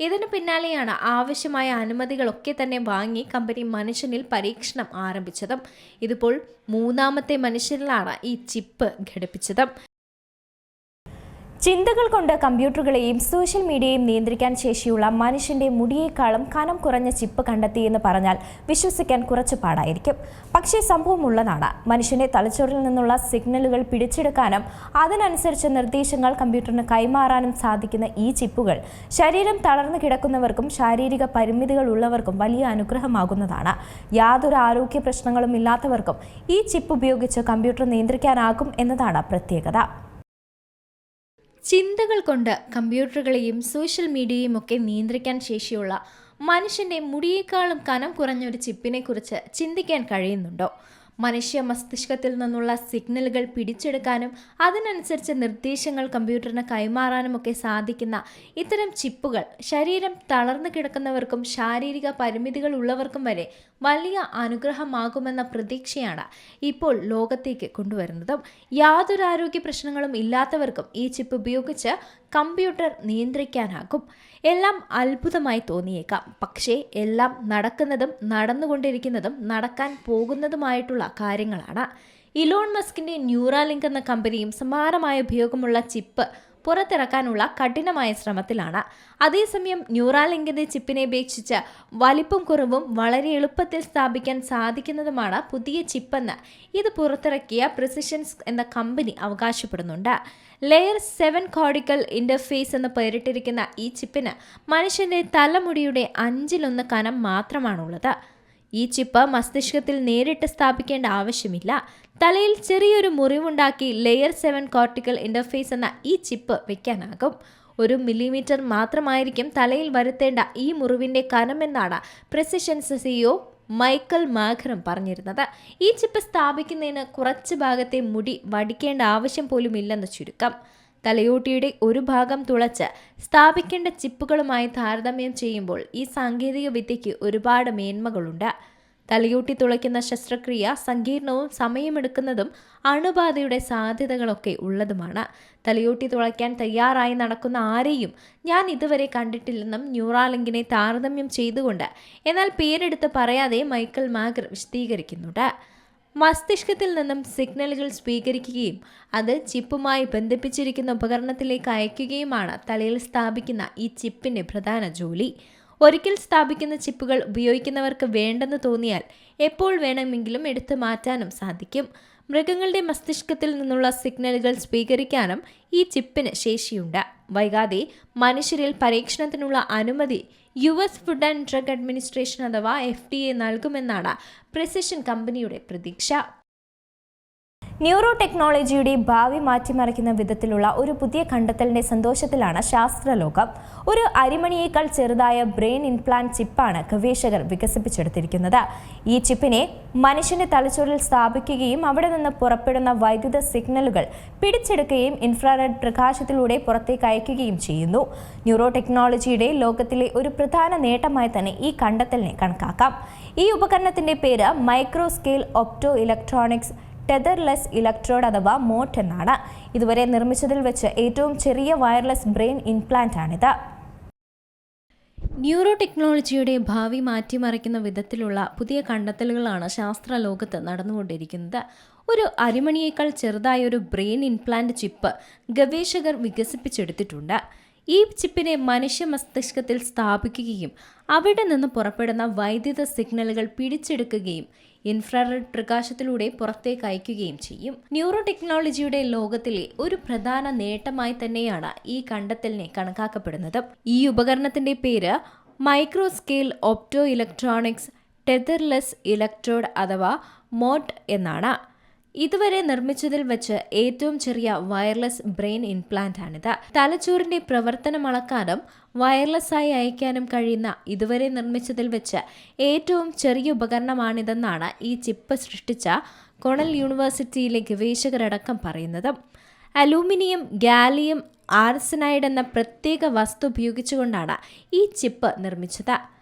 ഇതിനു പിന്നാലെയാണ് ആവശ്യമായ അനുമതികളൊക്കെ തന്നെ വാങ്ങി കമ്പനി മനുഷ്യനിൽ പരീക്ഷണം ആരംഭിച്ചതും. ഇതിപ്പോൾ 3ാമത്തെ മനുഷ്യരിലാണ് ഈ ചിപ്പ് ഘടിപ്പിച്ചത്. ചിന്തകൾ കൊണ്ട് കമ്പ്യൂട്ടറുകളെയും സോഷ്യൽ മീഡിയയും നിയന്ത്രിക്കാൻ ശേഷിയുള്ള മനുഷ്യന്റെ മുടിയേക്കാളും കനം കുറഞ്ഞ ചിപ്പ് കണ്ടെത്തിയെന്ന് പറഞ്ഞാൽ വിശ്വസിക്കാൻ കുറച്ചു പാടായിരിക്കും. പക്ഷേ സംഭവമുള്ളതാണ്. മനുഷ്യന്റെ തലച്ചോറിൽ നിന്നുള്ള സിഗ്നലുകൾ പിടിച്ചെടുക്കാനും അതിനനുസരിച്ച് നിർദ്ദേശങ്ങൾ കമ്പ്യൂട്ടറിന് കൈമാറാനും സാധിക്കുന്ന ഈ ചിപ്പുകൾ ശരീരം തളർന്നു കിടക്കുന്നവർക്കും ശാരീരിക പരിമിതികൾ ഉള്ളവർക്കും വലിയ അനുഗ്രഹമാകുന്നതാണ്. യാതൊരു ആരോഗ്യ പ്രശ്നങ്ങളും ഇല്ലാത്തവർക്കും ഈ ചിപ്പ് ഉപയോഗിച്ച് കമ്പ്യൂട്ടർ നിയന്ത്രിക്കാനാകും എന്നതാണ് പ്രത്യേകത. ചിന്തകൾ കൊണ്ട് കമ്പ്യൂട്ടറുകളെയും സോഷ്യൽ മീഡിയയും ഒക്കെ നിയന്ത്രിക്കാൻ ശേഷിയുള്ള മനുഷ്യന്റെ മുടിയേക്കാളും കനം കുറഞ്ഞ ഒരു ചിപ്പിനെ കുറിച്ച് ചിന്തിക്കാൻ കഴിയുന്നുണ്ടോ? മനുഷ്യ മസ്തിഷ്കത്തിൽ നിന്നുള്ള സിഗ്നലുകൾ പിടിച്ചെടുക്കാനും അതിനനുസരിച്ച് നിർദ്ദേശങ്ങൾ കമ്പ്യൂട്ടറിന് കൈമാറാനും ഒക്കെ സാധിക്കുന്ന ഇത്തരം ചിപ്പുകൾ ശരീരം തളർന്നു കിടക്കുന്നവർക്കും ശാരീരിക പരിമിതികൾ ഉള്ളവർക്കും വരെ വലിയ അനുഗ്രഹമാകുമെന്ന പ്രതീക്ഷയാണ് ഇപ്പോൾ ലോകത്തേക്ക് കൊണ്ടുവരുന്നതും. യാതൊരു ആരോഗ്യ പ്രശ്നങ്ങളും ഇല്ലാത്തവർക്കും ഈ ചിപ്പ് ഉപയോഗിച്ച് കമ്പ്യൂട്ടർ നിയന്ത്രിക്കാനാകും. എല്ലാം അത്ഭുതമായി തോന്നിയേക്കാം. പക്ഷേ എല്ലാം നടക്കുന്നതും നടന്നുകൊണ്ടിരിക്കുന്നതും നടക്കാൻ പോകുന്നതുമായിട്ടുള്ള കാര്യങ്ങളാണ്. ഇലോൺ മസ്കിന്റെ ന്യൂറാലിങ്ക് എന്ന കമ്പനിയും സമാനമായ ഉപയോഗമുള്ള ചിപ്പ് പുറത്തിറക്കാനുള്ള കഠിനമായ ശ്രമത്തിലാണ്. അതേസമയം ന്യൂറാലിങ്കിന്റെ ചിപ്പിനെ അപേക്ഷിച്ച് വലിപ്പം കുറവും വളരെ എളുപ്പത്തിൽ സ്ഥാപിക്കാൻ സാധിക്കുന്നതുമാണ് പുതിയ ചിപ്പെന്ന് ഇത് പുറത്തിറക്കിയ പ്രിസിഷൻസ് എന്ന കമ്പനി അവകാശപ്പെടുന്നുണ്ട്. ലെയർ 7 കോർട്ടിക്കൽ ഇന്റർഫേസ് എന്ന് പേരിട്ടിരിക്കുന്ന ഈ ചിപ്പിന് മനുഷ്യന്റെ തലമുടിയുടെ 1/5 കനം മാത്രമാണുള്ളത്. ഈ ചിപ്പ് മസ്തിഷ്കത്തിൽ നേരിട്ട് സ്ഥാപിക്കേണ്ട ആവശ്യമില്ല. തലയിൽ ചെറിയൊരു മുറിവുണ്ടാക്കി ലെയർ 7 കോർട്ടിക്കൽ ഇന്റർഫേസ് എന്ന ഈ ചിപ്പ് വെക്കാനാകും. 1 മില്ലിമീറ്റർ മാത്രമായിരിക്കും തലയിൽ വരുത്തേണ്ട ഈ മുറിവിന്റെ കനമെന്നാണ് പ്രിസിഷൻസ് CEO മൈക്കൽ മാഖറും പറഞ്ഞിരുന്നത്. ഈ ചിപ്പ് സ്ഥാപിക്കുന്നതിന് കുറച്ച് ഭാഗത്തെ മുടി വടിക്കേണ്ട ആവശ്യം പോലും ഇല്ലെന്ന് ചുരുക്കം. തലയോട്ടിയുടെ ഒരു ഭാഗം തുളച്ച് സ്ഥാപിക്കേണ്ട ചിപ്പുകളുമായി താരതമ്യം ചെയ്യുമ്പോൾ ഈ സാങ്കേതിക വിദ്യയ്ക്ക് ഒരുപാട് മേന്മകളുണ്ട്. തലയോട്ടി തുളയ്ക്കുന്ന ശസ്ത്രക്രിയ സങ്കീർണവും സമയമെടുക്കുന്നതും അണുബാധയുടെ സാധ്യതകളൊക്കെ ഉള്ളതുമാണ്. തലയോട്ടി തുളയ്ക്കാൻ തയ്യാറായി നടക്കുന്ന ആരെയും ഞാൻ ഇതുവരെ കണ്ടിട്ടില്ലെന്നും ന്യൂറാലിങ്കിനെ താരതമ്യം ചെയ്തുകൊണ്ട് എന്നാൽ പേരെടുത്ത് പറയാതെ മൈക്കൽ മാഗർ വിശദീകരിക്കുന്നുണ്ട്. മസ്തിഷ്കത്തിൽ നിന്നും സിഗ്നലുകൾ സ്വീകരിക്കുകയും അത് ചിപ്പുമായി ബന്ധിപ്പിച്ചിരിക്കുന്ന ഉപകരണത്തിലേക്ക് അയക്കുകയുമാണ് തലയിൽ സ്ഥാപിക്കുന്ന ഈ ചിപ്പിന്റെ പ്രധാന ജോലി. ഒരിക്കൽ സ്ഥാപിക്കുന്ന ചിപ്പുകൾ ഉപയോഗിക്കുന്നവർക്ക് വേണ്ടെന്ന് തോന്നിയാൽ എപ്പോൾ വേണമെങ്കിലും എടുത്തു മാറ്റാനും സാധിക്കും. മൃഗങ്ങളുടെ മസ്തിഷ്കത്തിൽ നിന്നുള്ള സിഗ്നലുകൾ സ്വീകരിക്കാനും ഈ ചിപ്പിന് ശേഷിയുണ്ട്. വൈകാതെ മനുഷ്യരിൽ പരീക്ഷണത്തിനുള്ള അനുമതി US food and drug administration അഥവാ FDA നൽകുമെന്നാണ് പ്രിസിഷൻ കമ്പനിയുടെ പ്രതീക്ഷ. ന്യൂറോ ടെക്നോളജിയുടെ ഭാവി മാറ്റിമറിക്കുന്ന വിധത്തിലുള്ള ഒരു പുതിയ കണ്ടെത്തലിന്റെ സന്തോഷത്തിലാണ് ശാസ്ത്രലോകം. ഒരു അരിമണിയേക്കാൾ ചെറുതായ ബ്രെയിൻ ഇംപ്ലാന്റ് ചിപ്പാണ് ഗവേഷകർ വികസിപ്പിച്ചെടുത്തിരിക്കുന്നത്. ഈ ചിപ്പിനെ മനുഷ്യന്റെ തലച്ചോറിൽ സ്ഥാപിക്കുകയും അവിടെ നിന്ന് പുറപ്പെടുന്ന വൈദ്യുത സിഗ്നലുകൾ പിടിച്ചെടുക്കുകയും ഇൻഫ്രാറെഡ് പ്രകാശത്തിലൂടെ പുറത്തേക്ക് അയക്കുകയും ചെയ്യുന്നു. ന്യൂറോ ടെക്നോളജിയുടെ ലോകത്തിലെ ഒരു പ്രധാന നേട്ടമായി തന്നെ ഈ കണ്ടെത്തലിനെ കണക്കാക്കാം. ഈ ഉപകരണത്തിന്റെ പേര് micro scale opto electronics tetherless electrode അഥവാ മോട്ട് എന്നാണ്. ഇതുവരെ നിർമ്മിച്ചതിൽ വെച്ച് ഏറ്റവും ചെറിയ വയർലെസ് ബ്രെയിൻ ഇംപ്ലാന്റ് ആണിത്. ന്യൂറോ ടെക്നോളജിയുടെ ഭാവി മാറ്റിമറിക്കുന്ന വിധത്തിലുള്ള പുതിയ കണ്ടെത്തലുകളാണ് ശാസ്ത്രലോകത്ത് നടന്നുകൊണ്ടിരിക്കുന്നത്. ഒരു അരിമണിയേക്കാൾ ചെറുതായ ഒരു ബ്രെയിൻ ഇംപ്ലാന്റ് ചിപ്പ് ഗവേഷകർ വികസിപ്പിച്ചെടുത്തിട്ടുണ്ട്. ഈ ചിപ്പിനെ മനുഷ്യ മസ്തിഷ്കത്തിൽ സ്ഥാപിക്കുകയും അവിടെ നിന്ന് പുറപ്പെടുന്ന വൈദ്യുത സിഗ്നലുകൾ പിടിച്ചെടുക്കുകയും ഇൻഫ്രാറെഡ് പ്രകാശത്തിലൂടെ പുറത്തേക്ക് അയക്കുകയും ചെയ്യും. ന്യൂറോ ടെക്നോളജിയുടെ ലോകത്തിലെ ഒരു പ്രധാന നേട്ടമായി തന്നെയാണ് ഈ കണ്ടെത്തലിനെ കണക്കാക്കപ്പെടുന്നത്. ഈ ഉപകരണത്തിന്റെ പേര് micro scale opto electronics tetherless electrode അഥവാ മോട്ട് എന്നാണ്. ഇതുവരെ നിർമ്മിച്ചതിൽ വെച്ച് ഏറ്റവും ചെറിയ വയർലെസ് ബ്രെയിൻ ഇംപ്ലാന്റ് ആണിത്. തലച്ചോറിന്റെ പ്രവർത്തനം അളക്കാനും വയർലെസ്സായി അയക്കാനും കഴിയുന്ന ഇതുവരെ നിർമ്മിച്ചതിൽ വെച്ച് ഏറ്റവും ചെറിയ ഉപകരണമാണിതെന്നാണ് ഈ ചിപ്പ് സൃഷ്ടിച്ച കൊണൽ യൂണിവേഴ്സിറ്റിയിലെ ഗവേഷകരടക്കം പറയുന്നത്. അലൂമിനിയം, ഗാലിയം ആർസനൈഡ് എന്ന പ്രത്യേക വസ്തു ഉപയോഗിച്ചുകൊണ്ടാണ് ഈ ചിപ്പ് നിർമ്മിച്ചത്.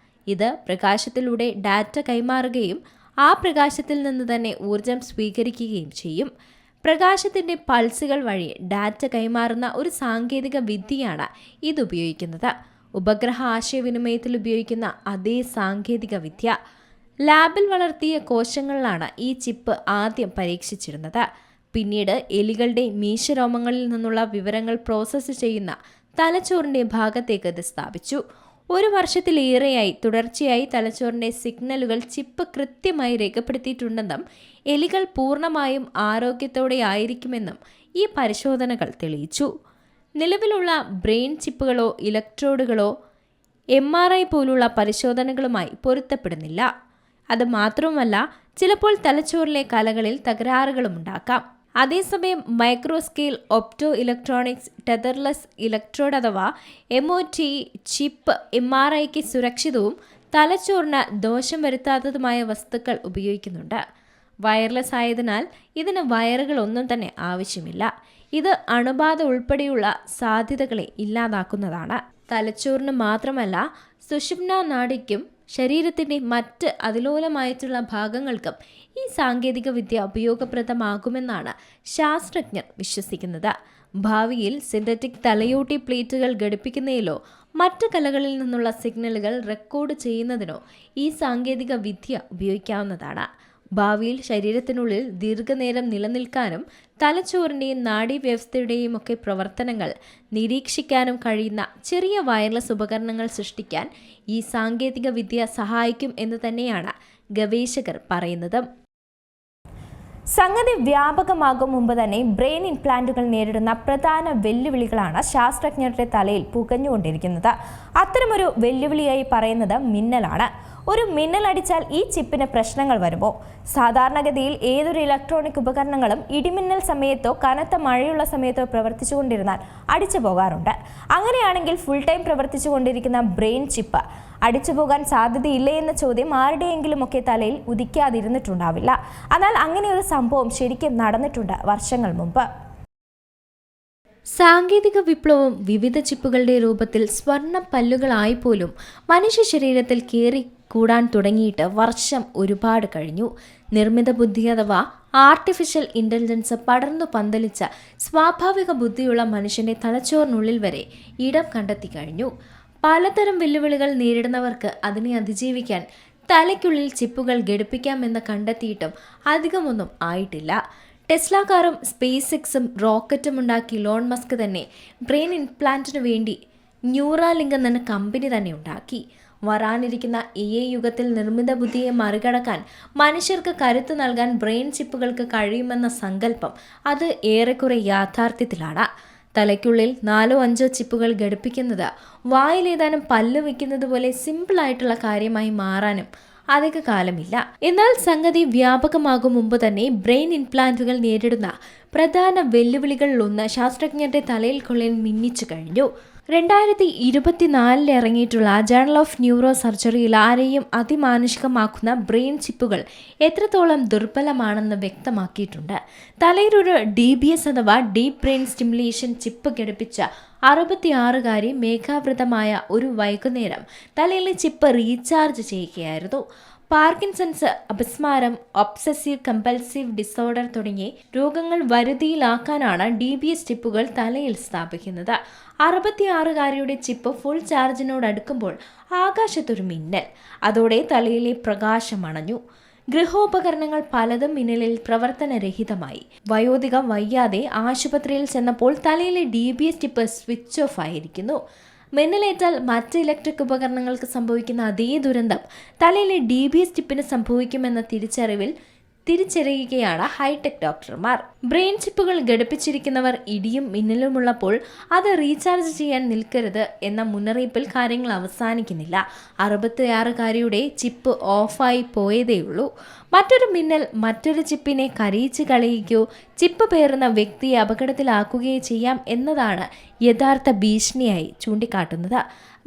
ഇത് പ്രകാശത്തിലൂടെ ഡാറ്റ കൈമാറുകയും ആ പ്രകാശത്തിൽ നിന്ന് തന്നെ ഊർജം സ്വീകരിക്കുകയും ചെയ്യും. പ്രകാശത്തിൻ്റെ പൾസുകൾ വഴി ഡാറ്റ കൈമാറുന്ന ഒരു സാങ്കേതിക വിദ്യയാണ് ഇതുപയോഗിക്കുന്നത്. ഉപഗ്രഹ ആശയവിനിമയത്തിൽ ഉപയോഗിക്കുന്ന അതേ സാങ്കേതിക വിദ്യ ലാബിൽ വളർത്തിയ കോശങ്ങളിലാണ് ഈ ചിപ്പ് ആദ്യം പരീക്ഷിച്ചിരുന്നത്. പിന്നീട് എലികളുടെ മീശരോമങ്ങളിൽ നിന്നുള്ള വിവരങ്ങൾ പ്രോസസ്സ് ചെയ്യുന്ന തലച്ചോറിൻ്റെ ഭാഗത്തേക്ക് ഇത് സ്ഥാപിച്ചു. 1 വർഷത്തിലേറെയായി തുടർച്ചയായി തലച്ചോറിൻ്റെ സിഗ്നലുകൾ ചിപ്പ് കൃത്യമായി രേഖപ്പെടുത്തിയിട്ടുണ്ടെന്നും എലികൾ പൂർണ്ണമായും ആരോഗ്യത്തോടെ ആയിരിക്കുമെന്നും ഈ പരിശോധനകൾ തെളിയിച്ചു. നിലവിലുള്ള ബ്രെയിൻ ചിപ്പുകളോ ഇലക്ട്രോഡുകളോ MRI പോലുള്ള പരിശോധനകളുമായി പൊരുത്തപ്പെടുന്നില്ല. അത് മാത്രവുമല്ല, ചിലപ്പോൾ തലച്ചോറിലെ കലകളിൽ തകരാറുകളും ഉണ്ടാക്കാം. അതേസമയം മൈക്രോസ്കെയിൽ ഒപ്റ്റോ ഇലക്ട്രോണിക്സ് ടെതർലെസ് ഇലക്ട്രോഡ് അഥവാ MOT ചിപ്പ് MRIക്ക് സുരക്ഷിതവും തലച്ചോറിന് ദോഷം വരുത്താത്തതുമായ വസ്തുക്കൾ ഉപയോഗിക്കുന്നുണ്ട്. വയർലെസ് ആയതിനാൽ ഇതിന് വയറുകളൊന്നും തന്നെ ആവശ്യമില്ല. ഇത് അണുബാധ ഉൾപ്പെടെയുള്ള സാധ്യതകളെ ഇല്ലാതാക്കുന്നതാണ്. തലച്ചോറിന് മാത്രമല്ല, സുഷുമ്നാ നാഡിക്കും ശരീരത്തിൻ്റെ മറ്റ് അതിലോലമായിട്ടുള്ള ഭാഗങ്ങൾക്കും ഈ സാങ്കേതിക വിദ്യ ഉപയോഗപ്രദമാകുമെന്നാണ് ശാസ്ത്രജ്ഞർ വിശ്വസിക്കുന്നത്. ഭാവിയിൽ സിന്തറ്റിക് തലയോട്ടി പ്ലേറ്റുകൾ ഘടിപ്പിക്കുന്നതിലോ മറ്റ് കലകളിൽ നിന്നുള്ള സിഗ്നലുകൾ റെക്കോർഡ് ചെയ്യുന്നതിനോ ഈ സാങ്കേതിക വിദ്യ ഉപയോഗിക്കാവുന്നതാണ്. ഭാവിയിൽ ശരീരത്തിനുള്ളിൽ ദീർഘനേരം നിലനിൽക്കാനും തലച്ചോറിൻ്റെയും നാഡീവ്യവസ്ഥയുടെയും ഒക്കെ പ്രവർത്തനങ്ങൾ നിരീക്ഷിക്കാനും കഴിയുന്ന ചെറിയ വയർലെസ് ഉപകരണങ്ങൾ സൃഷ്ടിക്കാൻ ഈ സാങ്കേതിക വിദ്യ സഹായിക്കും എന്ന് തന്നെയാണ് ഗവേഷകർ പറയുന്നത്. സംഗതി വ്യാപകമാകും മുമ്പ് തന്നെ ബ്രെയിൻ ഇംപ്ലാന്റുകൾ നേരിടുന്ന പ്രധാന വെല്ലുവിളികളാണ് ശാസ്ത്രജ്ഞരുടെ തലയിൽ പുകഞ്ഞുകൊണ്ടിരിക്കുന്നത്. അത്തരമൊരു വെല്ലുവിളിയായി പറയുന്നത് മിന്നലാണ്. ഒരു മിന്നലടിച്ചാൽ ഈ ചിപ്പിന് പ്രശ്നങ്ങൾ വരുമോ? സാധാരണഗതിയിൽ ഏതൊരു ഇലക്ട്രോണിക് ഉപകരണങ്ങളും ഇടിമിന്നൽ സമയത്തോ കനത്ത മഴയുള്ള സമയത്തോ പ്രവർത്തിച്ചുകൊണ്ടിരുന്നാൽ അടിച്ചു പോകാറുണ്ട്. അങ്ങനെയാണെങ്കിൽ ഫുൾ ടൈം പ്രവർത്തിച്ചുകൊണ്ടിരിക്കുന്ന ബ്രെയിൻ ചിപ്പ് അടിച്ചു പോകാൻ സാധ്യതയില്ലേ എന്ന ചോദ്യം ആരുടെയെങ്കിലും ഒക്കെ തലയിൽ ഉദിക്കാതിരുന്നിട്ടുണ്ടാവില്ല. എന്നാൽ അങ്ങനെ ഒരു സംഭവം ശരിക്കും നടന്നിട്ടുണ്ട് വർഷങ്ങൾ മുമ്പ്. സാങ്കേതിക വിപ്ലവം വിവിധ ചിപ്പുകളുടെ രൂപത്തിൽ സ്വർണ്ണ പല്ലുകളായി പോലും മനുഷ്യ ശരീരത്തിൽ കയറി കൂടാൻ തുടങ്ങിയിട്ട് വർഷം ഒരുപാട് കഴിഞ്ഞു. നിർമ്മിത ബുദ്ധി അഥവാ ആർട്ടിഫിഷ്യൽ ഇൻ്റലിജൻസ് പടർന്നു പന്തലിച്ച സ്വാഭാവിക ബുദ്ധിയുള്ള മനുഷ്യൻ്റെ തലച്ചോറിനുള്ളിൽ വരെ ഇടം കണ്ടെത്തി കഴിഞ്ഞു. പലതരം വെല്ലുവിളികൾ നേരിടുന്നവർക്ക് അതിനെ അതിജീവിക്കാൻ തലയ്ക്കുള്ളിൽ ചിപ്പുകൾ ഘടിപ്പിക്കാമെന്ന് കണ്ടെത്തിയിട്ടും അധികമൊന്നും ആയിട്ടില്ല. ടെസ്ല കാറും സ്പേസ് എക്സും റോക്കറ്റും ഉണ്ടാക്കി ഇലോൺ മസ്ക് തന്നെ ബ്രെയിൻ ഇംപ്ലാന്റിനു വേണ്ടി ന്യൂറാലിങ്ക് എന്ന കമ്പനി തന്നെ ഉണ്ടാക്കി. വരാനിരിക്കുന്ന AI യുഗത്തിൽ നിർമ്മിത ബുദ്ധിയെ മറികടക്കാൻ മനുഷ്യർക്ക് കരുത്ത് നൽകാൻ ബ്രെയിൻ ചിപ്പുകൾക്ക് കഴിയുമെന്ന സങ്കല്പം അത് ഏറെക്കുറെ യാഥാർത്ഥ്യത്തിലാണ്. തലയ്ക്കുള്ളിൽ 4-5 ചിപ്പുകൾ ഘടിപ്പിക്കുന്നത് വായിലേതാനും പല്ല് വയ്ക്കുന്നത് പോലെ സിമ്പിളായിട്ടുള്ള കാര്യമായി മാറാനും അധിക കാലമില്ല. എന്നാൽ സംഗതി വ്യാപകമാകും മുമ്പ് തന്നെ ബ്രെയിൻ ഇംപ്ലാന്റുകൾ നേരിടുന്ന പ്രധാന വെല്ലുവിളികളിലൊന്ന് ശാസ്ത്രജ്ഞരുടെ തലയിൽ കൊള്ളാൻ മിന്നിച്ചു കഴിഞ്ഞു. 2024 ഇറങ്ങിയിട്ടുള്ള ജേണൽ ഓഫ് ന്യൂറോ സർജറിയിൽ ആരെയും അതിമാനുഷികമാക്കുന്ന ബ്രെയിൻ ചിപ്പുകൾ എത്രത്തോളം ദുർബലമാണെന്ന് വ്യക്തമാക്കിയിട്ടുണ്ട്. തലയിലൊരു DBS അഥവാ ഡീപ് ബ്രെയിൻ സ്റ്റിമുലേഷൻ ചിപ്പ് ഘടിപ്പിച്ച 66-കാരി മേഘാവൃതമായ ഒരു വൈകുന്നേരം തലയിലെ ചിപ്പ് റീചാർജ് ചെയ്യുകയായിരുന്നു. പാർക്കിൻസൺസ്, അപസ്മാരം, ഒബ്സസീവ് കമ്പൽസീവ് ഡിസോർഡർ തുടങ്ങിയ രോഗങ്ങൾ വരുതിയിലാക്കാനാണ് DBS ചിപ്പുകൾ തലയിൽ സ്ഥാപിക്കുന്നത്. 66-കാരിയുടെ ചിപ്പ് ഫുൾ ചാർജിനോടടുക്കുമ്പോൾ ആകാശത്തൊരു മിന്നൽ. അതോടെ തലയിലെ പ്രകാശം അണഞ്ഞു. ഗൃഹോപകരണങ്ങൾ പലതും മിന്നലിൽ പ്രവർത്തനരഹിതമായി. വയോധിക വയ്യാതെ ആശുപത്രിയിൽ ചെന്നപ്പോൾ തലയിലെ DBS ചിപ്പ് സ്വിച്ച് ഓഫ് ആയിരിക്കുന്നു. മിന്നലേറ്റാൽ മറ്റ് ഇലക്ട്രിക് ഉപകരണങ്ങൾക്ക് സംഭവിക്കുന്ന അതേ ദുരന്തം തലയിലെ DBS ചിപ്പിന് സംഭവിക്കുമെന്ന തിരിച്ചറിവിൽ തിരിച്ചറിയുകയാണ് ഹൈടെക് ഡോക്ടർമാർ. ബ്രെയിൻ ചിപ്പുകൾ ഘടിപ്പിച്ചിരിക്കുന്നവർ ഇടിയും മിന്നലുമുള്ളപ്പോൾ അത് റീചാർജ് ചെയ്യാൻ നിൽക്കരുത് എന്ന മുന്നറിയിപ്പിൽ കാര്യങ്ങൾ അവസാനിക്കുന്നില്ല. 66-കാരിയുടെ ചിപ്പ് ഓഫായി പോയതേയുള്ളൂ. മറ്റൊരു മിന്നൽ മറ്റൊരു ചിപ്പിനെ കരയിച്ച് കളയുകയോ ചിപ്പ് പേറുന്ന വ്യക്തിയെ അപകടത്തിലാക്കുകയോ ചെയ്യാം എന്നതാണ് യഥാർത്ഥ ഭീഷണിയായി ചൂണ്ടിക്കാട്ടുന്നത്.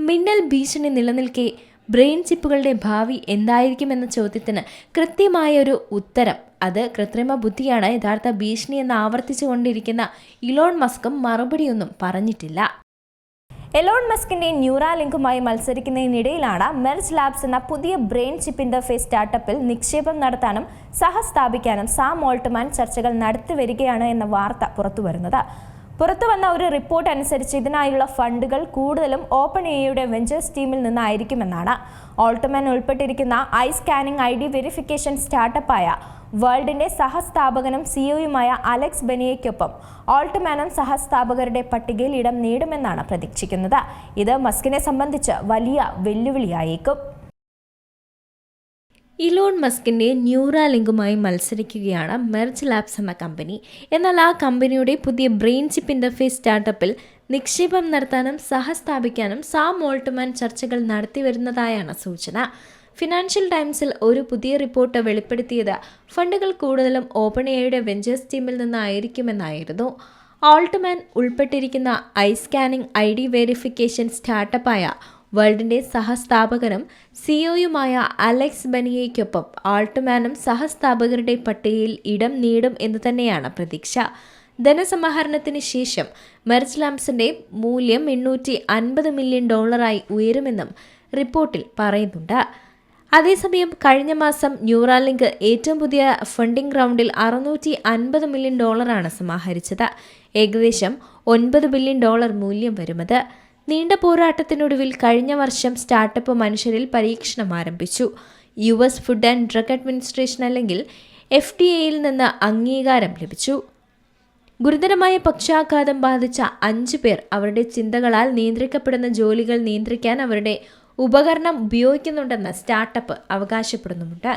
മിന്നൽ ഭീഷണി നിലനിൽക്കെ ബ്രെയിൻ ചിപ്പുകളുടെ ഭാവി എന്തായിരിക്കുമെന്ന ചോദ്യത്തിന് കൃത്യമായൊരു ഉത്തരം, അത് കൃത്രിമ ബുദ്ധിയാണ് യഥാർത്ഥ ഭീഷണി എന്ന് ആവർത്തിച്ചുകൊണ്ടിരിക്കുന്ന ഇലോൺ മസ്കും മറുപടിയൊന്നും പറഞ്ഞിട്ടില്ല. എലോൺ മസ്കിന്റെ ന്യൂറാലിങ്കുമായി മത്സരിക്കുന്നതിനിടയിലാണ് മെർജ് ലാബ്സ് എന്ന പുതിയ ബ്രെയിൻ ചിപ്പ് ഇന്റർഫേസ് സ്റ്റാർട്ടപ്പിൽ നിക്ഷേപം നടത്താനും സഹസ്ഥാപിക്കാനും സാം ഓൾട്ട്മാൻ ചർച്ചകൾ നടത്തിവരികയാണ് എന്ന വാർത്ത പുറത്തുവരുന്നത്. പുറത്തുവന്ന ഒരു റിപ്പോർട്ട് അനുസരിച്ച് ഇതിനായുള്ള ഫണ്ടുകൾ കൂടുതലും ഓപ്പൺ എയുടെ വെഞ്ചേഴ്സ് ടീമിൽ നിന്നായിരിക്കുമെന്നാണ്. ഓൾട്ട്മാൻ ഉൾപ്പെട്ടിരിക്കുന്ന ഐ സ്കാനിംഗ് ID വെരിഫിക്കേഷൻ സ്റ്റാർട്ടപ്പായ വേൾഡിന്റെ സഹസ്ഥാപകനും സിഇഒയുമായ അലക്സ് ബെനിയയ്ക്കൊപ്പം ഓൾട്ട്മാനും സഹസ്ഥാപകരുടെ പട്ടികയിൽ ഇടം നേടുമെന്നാണ് പ്രതീക്ഷിക്കുന്നത്. ഇത് മസ്കിനെ സംബന്ധിച്ച് വലിയ വെല്ലുവിളിയായേക്കും. ഇലോൺ മസ്കിന്റെ ന്യൂറാലിങ്കുമായി മത്സരിക്കുകയാണ് മെർജ് ലാബ്സ് എന്ന കമ്പനി. എന്നാൽ ആ കമ്പനിയുടെ പുതിയ ബ്രെയിൻ ചിപ്പ് ഇന്റർഫേസ് സ്റ്റാർട്ടപ്പിൽ നിക്ഷേപം നടത്താനും സഹസ്ഥാപിക്കാനും സാം ഓൾട്ട്മാൻ ചർച്ചകൾ നടത്തിവരുന്നതായാണ് സൂചന. ഫിനാൻഷ്യൽ ടൈംസിൽ ഒരു പുതിയ റിപ്പോർട്ട് വെളിപ്പെടുത്തിയത് ഫണ്ടുകൾ കൂടുതലും ഓപ്പൺ എയുടെ വെഞ്ചേഴ്സ് ടീമിൽ നിന്നായിരിക്കുമെന്നായിരുന്നു. ഓൾട്ട്മാൻ ഉൾപ്പെട്ടിരിക്കുന്ന ഐ സ്കാനിംഗ് ID വെരിഫിക്കേഷൻ സ്റ്റാർട്ടപ്പായ വേൾഡിന്റെ സഹസ്ഥാപകനും സിഇഒയുമായ അലക്സ് ബെനിയയ്ക്കൊപ്പം ഓൾട്ട്മാനും സഹസ്ഥാപകരുടെ പട്ടികയിൽ ഇടം നേടും എന്ന് തന്നെയാണ് പ്രതീക്ഷ. ധനസമാഹരണത്തിന് ശേഷം മെർജ് ലാബ്സിന്റെ മൂല്യം $850 മില്യൺ ഉയരുമെന്നും റിപ്പോർട്ടിൽ പറയുന്നുണ്ട്. അതേസമയം കഴിഞ്ഞ മാസം ന്യൂറാലിങ്ക് ഏറ്റവും പുതിയ ഫണ്ടിംഗ് റൗണ്ടിൽ $650 മില്യൺ സമാഹരിച്ചത്. ഏകദേശം $9 ബില്യൺ മൂല്യം വരുമത്. നീണ്ട പോരാട്ടത്തിനൊടുവിൽ കഴിഞ്ഞ വർഷം സ്റ്റാർട്ടപ്പ് മനുഷ്യരിൽ പരീക്ഷണം ആരംഭിച്ചു. US food and drug administration അല്ലെങ്കിൽ FDA നിന്ന് അംഗീകാരം ലഭിച്ചു. ഗുരുതരമായ പക്ഷാഘാതം ബാധിച്ച 5 പേർ അവരുടെ ചിന്തകളാൽ നിയന്ത്രിക്കപ്പെടുന്ന ജോലികൾ നിയന്ത്രിക്കാൻ അവരുടെ ഉപകരണം ഉപയോഗിക്കുന്നുണ്ടെന്ന് സ്റ്റാർട്ടപ്പ് അവകാശപ്പെടുന്നുമുണ്ട്.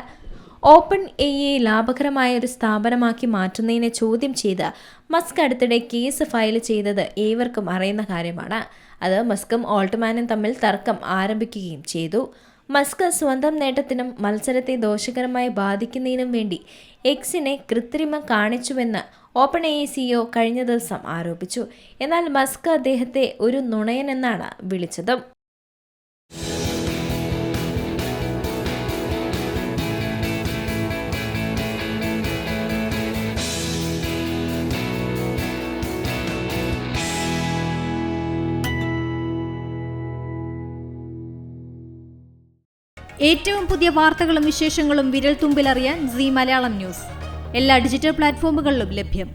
ഓപ്പൺ എയെ ലാഭകരമായ ഒരു സ്ഥാപനമാക്കി മാറ്റുന്നതിനെ ചോദ്യം ചെയ്ത് മസ്ക് അടുത്തിടെ കേസ് ഫയൽ ചെയ്തത് ഏവർക്കും അറിയുന്ന കാര്യമാണ്. അത് മസ്കും ഓൾട്ട്മാനും തമ്മിൽ തർക്കം ആരംഭിക്കുകയും ചെയ്തു. മസ്ക് സ്വന്തം നേട്ടത്തിനും മത്സരത്തെ ദോഷകരമായി ബാധിക്കുന്നതിനും വേണ്ടി എക്സിനെ കൃത്രിമം കാണിച്ചുവെന്ന് ഓപ്പൺ എ CEO കഴിഞ്ഞ ദിവസം ആരോപിച്ചു. എന്നാൽ മസ്ക് അദ്ദേഹത്തെ ഒരു നുണയനെന്നാണ് വിളിച്ചത്. ഏറ്റവും പുതിയ വാർത്തകളും വിശേഷങ്ങളും വിരൽത്തുമ്പിലറിയാൻ സീ മലയാളം ന്യൂസ് എല്ലാ ഡിജിറ്റൽ പ്ലാറ്റ്ഫോമുകളിലും ലഭ്യം.